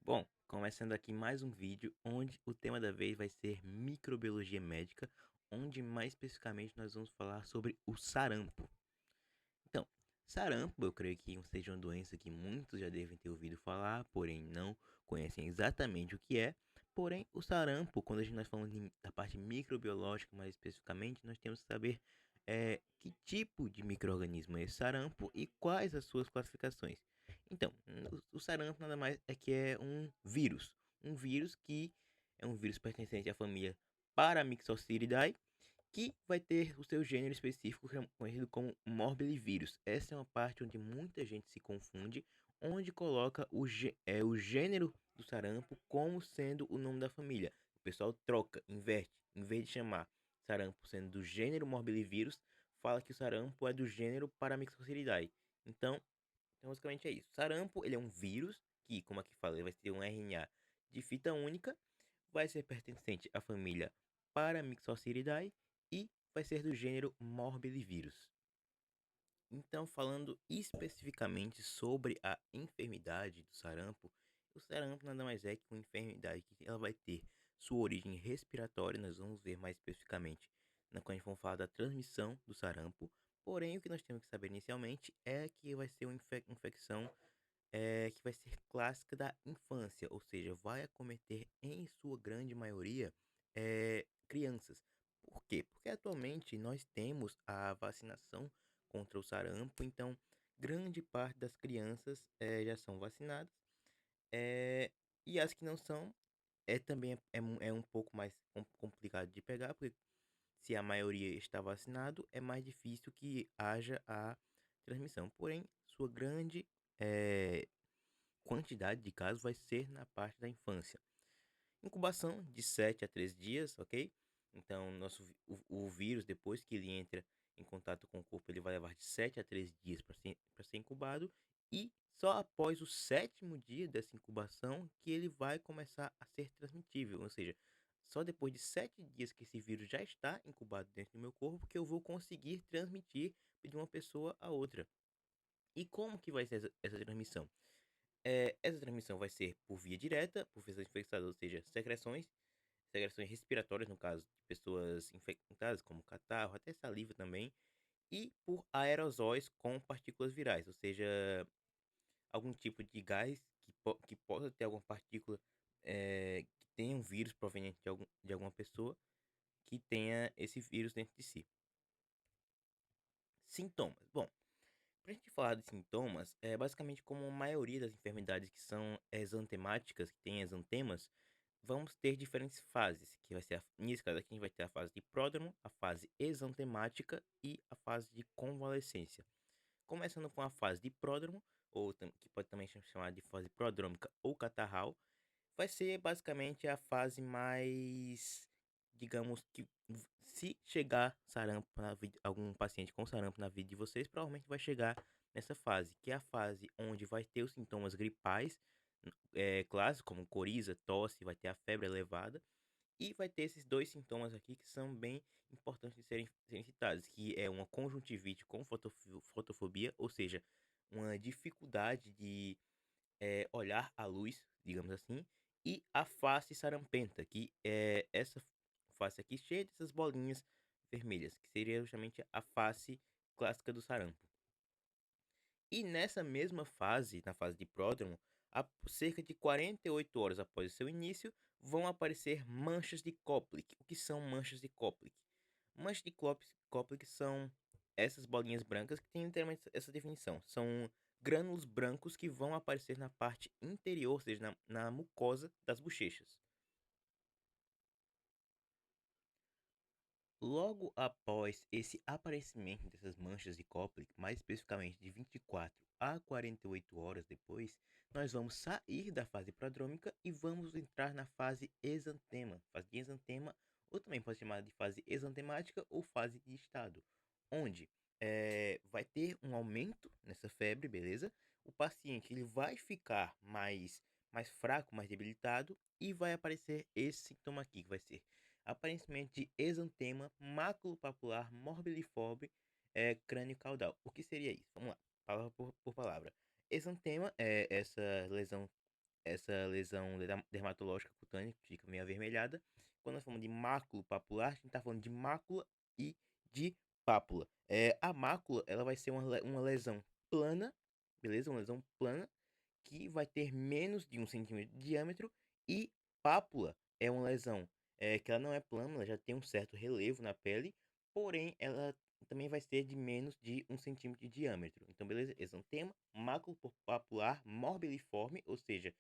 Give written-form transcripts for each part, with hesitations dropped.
Bom, começando aqui mais um vídeo onde o tema da vez vai ser microbiologia médica, onde mais especificamente nós vamos falar sobre o sarampo. Então, sarampo, eu creio que seja uma doença que muitos já devem ter ouvido falar, porém não conhecem exatamente o que é. Porém, o sarampo, quando a gente nós falamos da parte microbiológica mais especificamente, nós temos que saber que tipo de micro-organismo é esse sarampo e quais as suas classificações. Então, o sarampo nada mais é que é um vírus que é um vírus pertencente à família Paramyxossiridae, que vai ter o seu gênero específico conhecido como morbilivírus. Essa é uma parte onde muita gente se confunde, onde coloca o gênero do sarampo como sendo o nome da família. O pessoal troca, inverte. Em vez de chamar sarampo sendo do gênero morbilivírus, fala que o sarampo é do gênero Paramyxossiridae. Então basicamente é isso. Sarampo, ele é um vírus que, como aqui fala, ele vai ter um RNA de fita única, vai ser pertencente à família Paramyxossiridae e vai ser do gênero Morbillivirus. Então, falando especificamente sobre a enfermidade do sarampo, o sarampo nada mais é que uma enfermidade que ela vai ter sua origem respiratória. Nós vamos ver mais especificamente quando a gente for falar da transmissão do sarampo. Porém, o que nós temos que saber inicialmente é que vai ser uma infecção que vai ser clássica da infância, ou seja, vai acometer em sua grande maioria crianças. Por quê? Porque atualmente nós temos a vacinação contra o sarampo, então grande parte das crianças já são vacinadas, eh, e as que não são também é um pouco mais complicado de pegar, porque se a maioria está vacinado, é mais difícil que haja a transmissão. Porém, sua grande eh, quantidade de casos vai ser na parte da infância. Incubação de 7 a 13 dias, ok? Então, o vírus, depois que ele entra em contato com o corpo, ele vai levar de 7 a 13 dias para ser incubado. E só após o sétimo dia dessa incubação que ele vai começar a ser transmitível. Ou seja, só depois de 7 dias que esse vírus já está incubado dentro do meu corpo que eu vou conseguir transmitir de uma pessoa a outra. E como que vai ser essa transmissão? Essa transmissão vai ser por via direta, por via infectada, ou seja, secreções respiratórias, no caso de pessoas infectadas, como catarro, até saliva também, e por aerosóis com partículas virais, ou seja, algum tipo de gás que possa ter alguma partícula que tenha um vírus proveniente de alguma pessoa que tenha esse vírus dentro de si. Sintomas. Bom, pra gente falar de sintomas, é basicamente como a maioria das enfermidades que são exantemáticas, que têm exantemas, vamos ter diferentes fases, que vai ser, nesse caso aqui, a gente vai ter a fase de pródromo, a fase exantemática e a fase de convalescência. Começando com a fase de pródromo, que pode também ser chamada de fase prodrômica ou catarral, vai ser basicamente a fase mais, digamos que, se chegar sarampo algum paciente com sarampo na vida de vocês, provavelmente vai chegar nessa fase, que é a fase onde vai ter os sintomas gripais, clássicos, como coriza, tosse, vai ter a febre elevada, e vai ter esses dois sintomas aqui que são bem importantes de serem citados, que é uma conjuntivite com fotofobia, ou seja, uma dificuldade de olhar a luz, digamos assim, e a face sarampenta, que é essa face aqui cheia dessas bolinhas vermelhas, que seria justamente a face clássica do sarampo. E nessa mesma fase, na fase de pródromo, cerca de 48 horas após o seu início, vão aparecer manchas de Koplik. O que são manchas de Koplik? Manchas de Koplik são essas bolinhas brancas que têm literalmente essa definição. São grânulos brancos que vão aparecer na parte interior, ou seja, na mucosa das bochechas. Logo após esse aparecimento dessas manchas de Koplik, mais especificamente de 24 a 48 horas depois, nós vamos sair da fase prodrômica e vamos entrar na fase exantema. Fase de exantema, ou também pode ser chamada de fase exantemática ou fase de estado, onde vai ter um aumento nessa febre, beleza? O paciente ele vai ficar mais fraco, mais debilitado e vai aparecer esse sintoma aqui, que vai ser aparentemente de exantema maculopapular morbilliforme crânio caudal. O que seria isso? Vamos lá, palavra por palavra. Exantema é essa lesão essa lesão dermatológica cutânea que fica meio avermelhada. Quando nós falamos de máculo papular, a gente está falando de mácula e de pápula. A mácula, ela vai ser uma lesão plana, beleza? Uma lesão plana que vai ter menos de 1 centímetro de diâmetro. E pápula é uma lesão que ela não é plana, ela já tem um certo relevo na pele, porém ela também vai ser de menos de 1 centímetro de diâmetro. Então, beleza? Exantema, máculo papular morbiliforme, ou seja,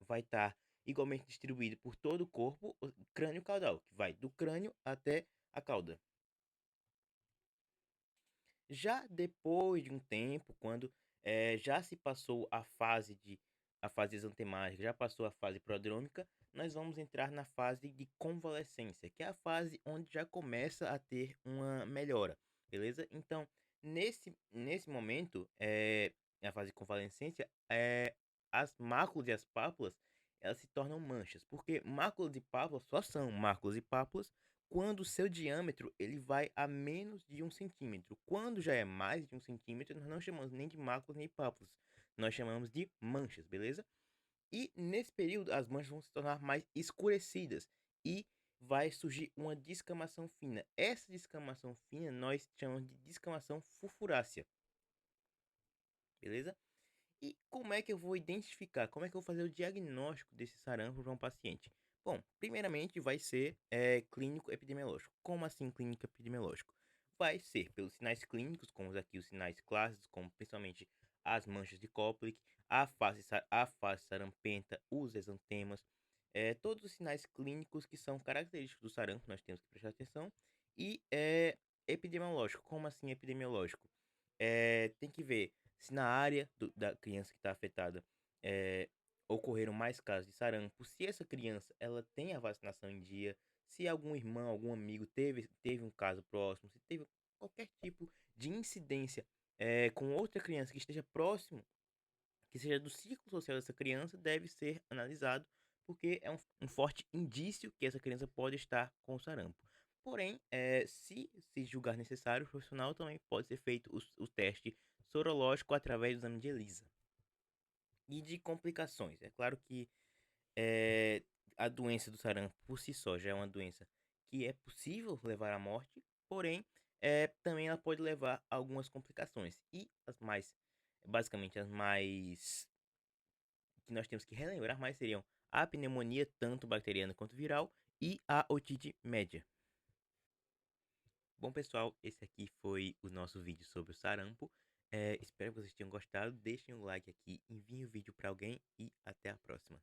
vai estar igualmente distribuído por todo o corpo, crânio caudal, que vai do crânio até a cauda. Já depois de um tempo, quando já se passou a fase exantemática, já passou a fase prodrômica, nós vamos entrar na fase de convalescência, que é a fase onde já começa a ter uma melhora, beleza? Então, nesse momento, na fase de convalescência, as máculas e as pápulas, elas se tornam manchas, porque máculas e pápulas só são máculas e pápulas quando o seu diâmetro ele vai a menos de 1 centímetro. Quando já é mais de 1 centímetro, nós não chamamos nem de máculas nem pápulas. Nós chamamos de manchas, beleza? E nesse período, as manchas vão se tornar mais escurecidas e vai surgir uma descamação fina. Essa descamação fina nós chamamos de descamação furfurácea, beleza? E como é que eu vou identificar? Como é que eu vou fazer o diagnóstico desse sarampo para um paciente? Bom, primeiramente vai ser clínico epidemiológico. Como assim clínico epidemiológico? Vai ser pelos sinais clínicos, como aqui os sinais clássicos, como principalmente as manchas de Koplik, a face sarampenta, os exantemas, todos os sinais clínicos que são característicos do sarampo, nós temos que prestar atenção. E epidemiológico, como assim epidemiológico? Tem que ver se na área da criança que está afetada ocorreram mais casos de sarampo, se essa criança ela tem a vacinação em dia, se algum irmão, algum amigo teve um caso próximo, se teve qualquer tipo de incidência com outra criança que esteja próximo, que seja do ciclo social dessa criança, deve ser analisado, porque é um forte indício que essa criança pode estar com sarampo. Porém, se julgar necessário, o profissional também pode ser feito o teste sorológico através do exame de ELISA. E de complicações. É claro que a doença do sarampo por si só já é uma doença que é possível levar à morte, porém, também ela pode levar a algumas complicações. E basicamente as mais que nós temos que relembrar mais seriam a pneumonia, tanto bacteriana quanto viral, e a otite média. Bom, pessoal, esse aqui foi o nosso vídeo sobre o sarampo. Espero que vocês tenham gostado. Deixem um like aqui, enviem o vídeo para alguém e até a próxima.